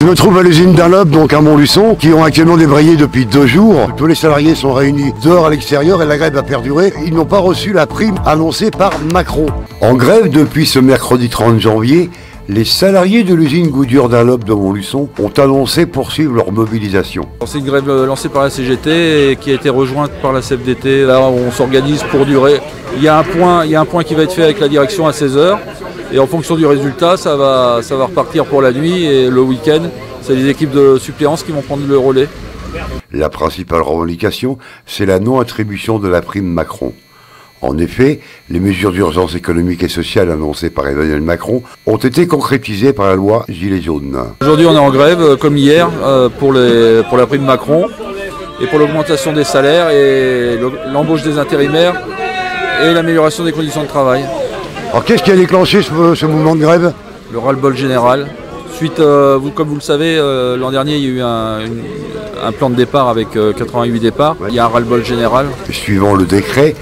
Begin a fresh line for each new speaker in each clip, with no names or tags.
me trouve à l'usine Dunlop, donc à Montluçon, qui ont actuellement débrayé depuis 2 jours. Tous les salariés sont réunis dehors à l'extérieur et la grève a perduré. Ils n'ont pas reçu la prime annoncée par Macron. En grève depuis ce mercredi 30 janvier, les salariés de l'usine Goodyear Dunlop de Montluçon ont annoncé poursuivre leur mobilisation.
C'est une grève lancée par la CGT et qui a été rejointe par la CFDT. Là, on s'organise pour durer. Il y a un point qui va être fait avec la direction à 16h. Et en fonction du résultat, ça va repartir pour la nuit et le week-end. C'est les équipes de suppléance qui vont prendre le relais.
La principale revendication, c'est la non-attribution de la prime Macron. En effet, les mesures d'urgence économique et sociale annoncées par Emmanuel Macron ont été concrétisées par la loi Gilets jaunes.
Aujourd'hui, on est en grève, comme hier, pour la prime Macron et pour l'augmentation des salaires et l'embauche des intérimaires et l'amélioration des conditions de travail.
Alors qu'est-ce qui a déclenché ce mouvement de grève?
Le ras-le-bol général. Suite, comme vous le savez, l'an dernier, il y a eu un plan de départ avec 88 départs. Il y a un ras-le-bol général.
Suivant le décret,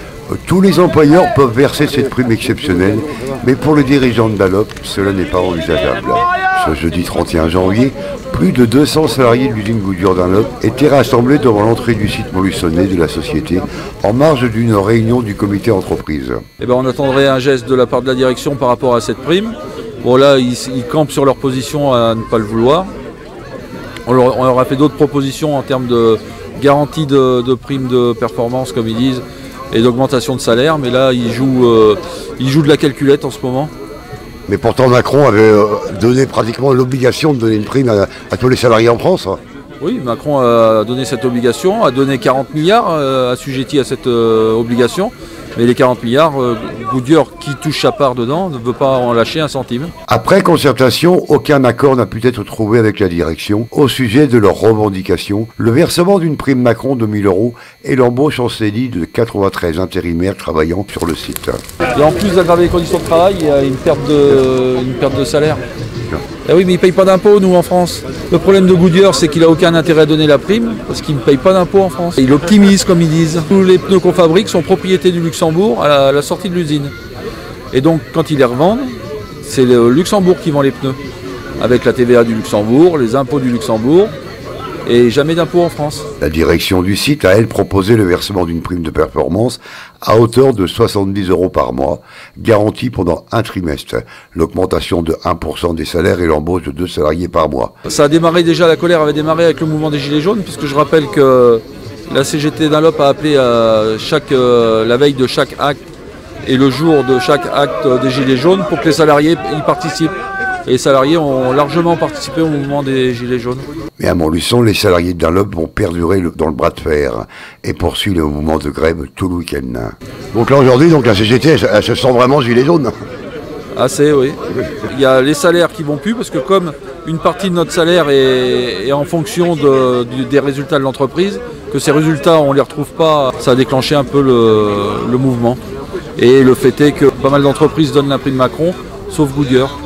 tous les employeurs peuvent verser cette prime exceptionnelle, mais pour les dirigeants de Dunlop, cela n'est pas envisageable. Ce jeudi 31 janvier, plus de 200 salariés de l'usine Goodyear Dunlop étaient rassemblés devant l'entrée du site montluçonnais de la société, en marge d'une réunion du comité entreprise.
On attendrait un geste de la part de la direction par rapport à cette prime. Bon là, ils campent sur leur position à ne pas le vouloir. On leur a fait d'autres propositions en termes de garantie de prime de performance, comme ils disent, et d'augmentation de salaire, mais là ils jouent de la calculette en ce moment.
Mais pourtant Macron avait donné pratiquement l'obligation de donner une prime à tous les salariés en France.
Oui, Macron a donné cette obligation, a donné 40 milliards assujettis à cette obligation, mais les 40 milliards, Goodyear, qui touche sa part dedans, ne veut pas en lâcher un centime.
Après concertation, aucun accord n'a pu être trouvé avec la direction au sujet de leurs revendications, le versement d'une prime Macron de 1 000 € et l'embauche en CDI de 93 intérimaires travaillant sur le site.
Et en plus d'aggraver les conditions de travail, il y a une perte de salaire. Eh oui, mais ils ne payent pas d'impôts, nous, en France. Le problème de Goodyear, c'est qu'il n'a aucun intérêt à donner la prime, parce qu'il ne paye pas d'impôts en France. Il optimise, comme ils disent. Tous les pneus qu'on fabrique sont propriété du Luxembourg à la sortie de l'usine. Et donc, quand ils les revendent, c'est le Luxembourg qui vend les pneus. Avec la TVA du Luxembourg, les impôts du Luxembourg, et jamais d'impôts en France.
La direction du site a, elle, proposé le versement d'une prime de performance à hauteur de 70 € par mois, garantie pendant un trimestre, l'augmentation de 1% des salaires et l'embauche de 2 salariés par mois.
Ça a démarré déjà, la colère avait démarré avec le mouvement des Gilets jaunes, puisque je rappelle que la CGT Dunlop a appelé la veille de chaque acte et le jour de chaque acte des Gilets jaunes pour que les salariés y participent. Et les salariés ont largement participé au mouvement des Gilets jaunes.
Mais à Montluçon, les salariés de Dunlop vont perdurer dans le bras de fer et poursuivent le mouvement de grève tout le week-end. Donc là aujourd'hui, la CGT, elle se sent vraiment gilet jaune.
Assez, oui. Il y a les salaires qui vont plus, parce que comme une partie de notre salaire est en fonction des résultats de l'entreprise, que ces résultats on ne les retrouve pas, ça a déclenché un peu le mouvement. Et le fait est que pas mal d'entreprises donnent la prime Macron, sauf Goodyear.